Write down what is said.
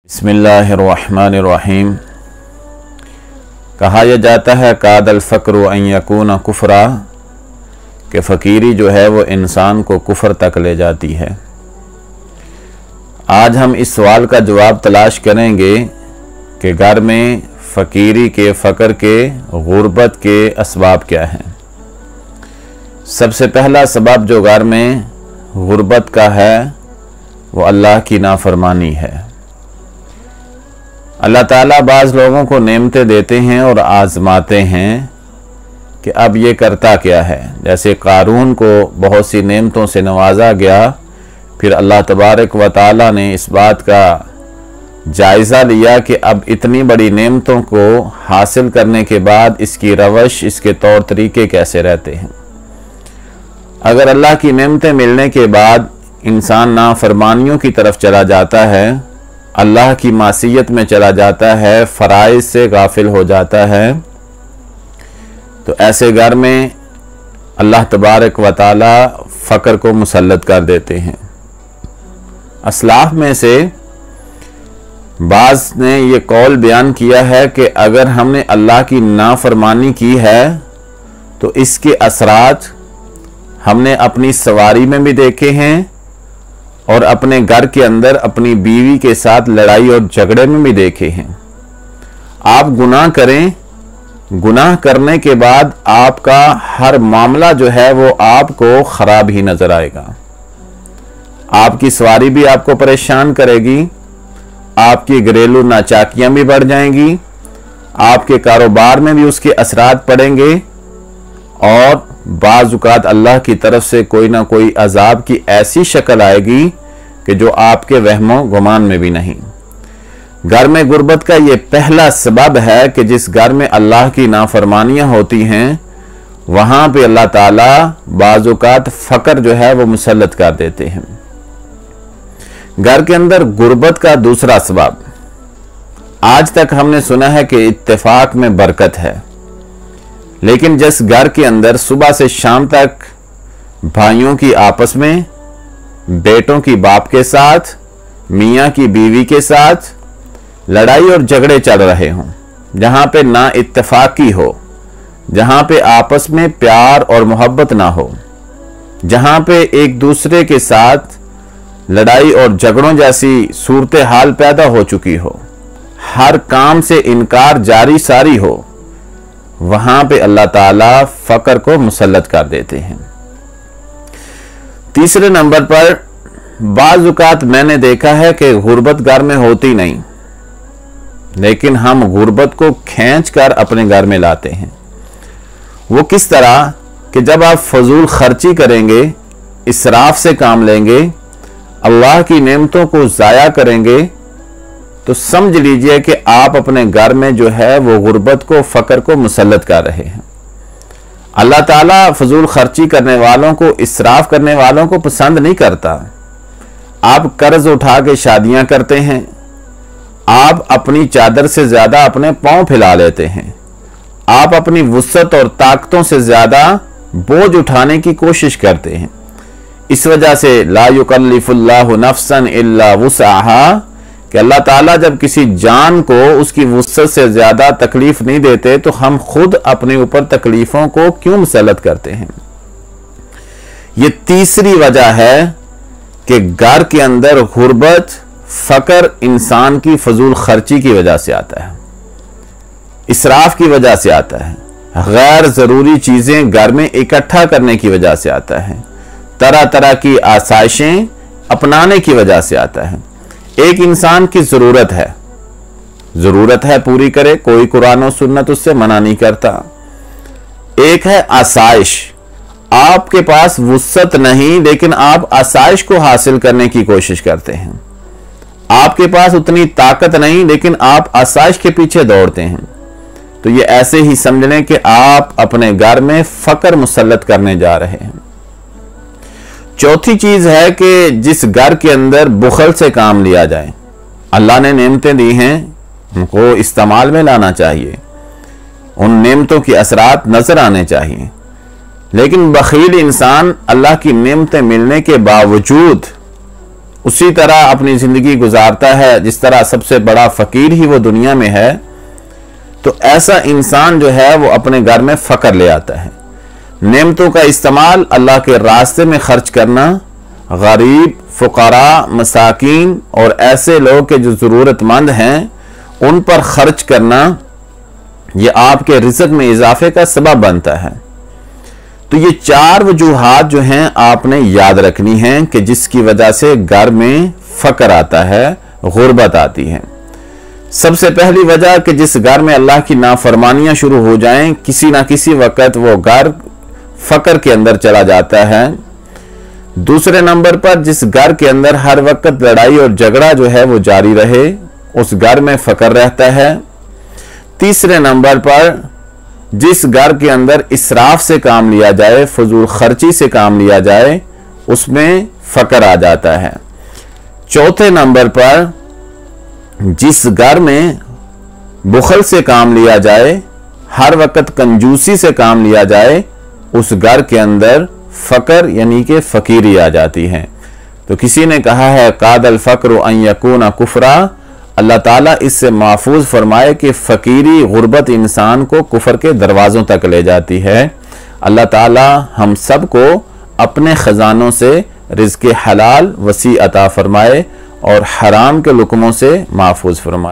बिस्मिल्लाहिर्रहमानिर्रहीम। कहा यह जाता है कादल फ़क्र अन यकून कुफ़रा, कि फ़कीरी जो है वो इंसान को कुफ़र तक ले जाती है। आज हम इस सवाल का जवाब तलाश करेंगे कि घर में फ़कीरी के, फ़क्र के, गुर्बत के असबाब क्या हैं। सबसे पहला सबब जो घर में गुर्बत का है वो अल्लाह की नाफरमानी है। अल्लाह ताला बाज़ लोगों को नेमतें देते हैं और आज़माते हैं कि अब ये करता क्या है। जैसे क़ारून को बहुत सी नेमतों से नवाजा गया, फिर अल्लाह तबारक व ताला ने इस बात का जायज़ा लिया कि अब इतनी बड़ी नेमतों को हासिल करने के बाद इसकी रवश, इसके तौर तरीके कैसे रहते हैं। अगर अल्लाह की नेमतें मिलने के बाद इंसान नाफरमानियों की तरफ चला जाता है, अल्लाह की मासियत में चला जाता है, फ़राइज़ से गाफिल हो जाता है, तो ऐसे घर में अल्लाह तबारक व ताला फ़क्र को मुसल्लत कर देते हैं। असलाफ में से बाज़ ने ये कौल बयान किया है कि अगर हमने अल्लाह की नाफरमानी की है तो इसके असरात हमने अपनी सवारी में भी देखे हैं और अपने घर के अंदर अपनी बीवी के साथ लड़ाई और झगड़े में भी देखे हैं। आप गुनाह करें, गुनाह करने के बाद आपका हर मामला जो है वो आपको ख़राब ही नज़र आएगा। आपकी सवारी भी आपको परेशान करेगी, आपकी घरेलू नाचाकियाँ भी बढ़ जाएंगी, आपके कारोबार में भी उसके असरात पड़ेंगे और बाज़-औक़ात अल्लाह की तरफ से कोई ना कोई अजाब की ऐसी शक्ल आएगी कि जो आपके वहमो गुमान में भी नहीं। घर में गुर्बत का ये पहला सबब है कि जिस घर में अल्लाह की नाफरमानियाँ होती हैं वहाँ पे अल्लाह ताला बाज़-औक़ात फ़क्र जो है वो मुसल्लत कर देते हैं। घर के अंदर गुर्बत का दूसरा सबब, आज तक हमने सुना है कि इत्तेफाक में बरकत है, लेकिन जिस घर के अंदर सुबह से शाम तक भाइयों की आपस में, बेटों की बाप के साथ, मियाँ की बीवी के साथ लड़ाई और झगड़े चल रहे हों, जहाँ पे ना इत्तेफाकी हो, जहाँ पे आपस में प्यार और मोहब्बत ना हो, जहाँ पे एक दूसरे के साथ लड़ाई और झगड़ों जैसी सूरत हाल पैदा हो चुकी हो, हर काम से इनकार जारी सारी हो, वहां पे अल्लाह ताला फ़क्र को मुसल्लत कर देते हैं। तीसरे नंबर पर बाज़ औक़ात मैंने देखा है कि गुर्बत घर में होती नहीं, लेकिन हम गुर्बत को खींच कर अपने घर में लाते हैं। वो किस तरह कि जब आप फजूल खर्ची करेंगे, इसराफ से काम लेंगे, अल्लाह की नेमतों को ज़ाया करेंगे, तो समझ लीजिए कि आप अपने घर में जो है वो गुर्बत को, फ़क्र को मुसल्लत कर रहे हैं। अल्लाह ताला फजूल खर्ची करने वालों को, इसराफ करने वालों को पसंद नहीं करता। आप कर्ज उठा के शादियां करते हैं, आप अपनी चादर से ज़्यादा अपने पाँव फैला लेते हैं, आप अपनी वुसअत और ताकतों से ज़्यादा बोझ उठाने की कोशिश करते हैं। इस वजह से ला युकल्लिफुल्लाहु नफ्सन इल्ला वुसअहा, कि अल्लाह ताला जब किसी जान को उसकी वुसअत से ज़्यादा तकलीफ नहीं देते तो हम खुद अपने ऊपर तकलीफ़ों को क्यों मुसल्लत करते हैं। ये तीसरी वजह है कि घर के अंदर गुर्बत, फ़क्र इंसान की फजूल खर्ची की वजह से आता है, इसराफ की वजह से आता है, गैर ज़रूरी चीज़ें घर में इकट्ठा करने की वजह से आता है, तरह तरह की आसाइशें अपनाने की वजह से आता है। एक इंसान की ज़रूरत है पूरी करे, कोई कुरान और सुन्नत उससे मना नहीं करता। एक है आसाइश, आपके पास वुसअत नहीं लेकिन आप आसाइश को हासिल करने की कोशिश करते हैं। आपके पास उतनी ताकत नहीं लेकिन आप आसाइश के पीछे दौड़ते हैं, तो ये ऐसे ही समझ लें कि आप अपने घर में फ़क्र मुसल्लत करने जा रहे हैं। चौथी चीज है कि जिस घर के अंदर बुखल से काम लिया जाए, अल्लाह ने नेमतें दी हैं, उनको इस्तेमाल में लाना चाहिए, उन नेमतों की असरात नजर आने चाहिए, लेकिन बखील इंसान अल्लाह की नेमतें मिलने के बावजूद उसी तरह अपनी ज़िंदगी गुजारता है जिस तरह सबसे बड़ा फ़कीर ही वो दुनिया में है, तो ऐसा इंसान जो है वो अपने घर में फ़क्र ले आता है। नेमतों का इस्तेमाल अल्लाह के रास्ते में खर्च करना, गरीब, फुकरा, मसाकीन और ऐसे लोग के जो ज़रूरतमंद हैं उन पर खर्च करना, ये आपके रिज़्क़ में इजाफे का सबब बनता है। तो ये 4 वजूहात जो हैं आपने याद रखनी हैं कि जिसकी वजह से घर में फ़क्र आता है, गुर्बत आती है। सबसे पहली वजह कि जिस घर में अल्लाह की नाफरमानियां शुरू हो जाएं, किसी ना किसी वक्त वो घर फ़क्र के अंदर चला जाता है। दूसरे नंबर पर जिस घर के अंदर हर वक्त लड़ाई और झगड़ा जो है वो जारी रहे, उस घर में फ़क्र रहता है। तीसरे नंबर पर जिस घर के अंदर इसराफ से काम लिया जाए, फजूल खर्ची से काम लिया जाए, उसमें फ़क्र आ जाता है। चौथे नंबर पर जिस घर में बुखल से काम लिया जाए, हर वक्त कंजूसी से काम लिया जाए, उस घर के अंदर फ़क्र यानी कि फ़कीरी आ जाती है। तो किसी ने कहा है कादल फ़क्र अन यकूना कुफ्रा, अल्लाह ताला इससे महफूज फरमाए कि फ़कीरी गुर्बत इंसान को कुफर के दरवाज़ों तक ले जाती है। अल्लाह ताला हम सब को अपने ख़जानों से रिज़्क़ हलाल वसी अता फरमाए और हराम के लुक़मों से महफूज फरमाए।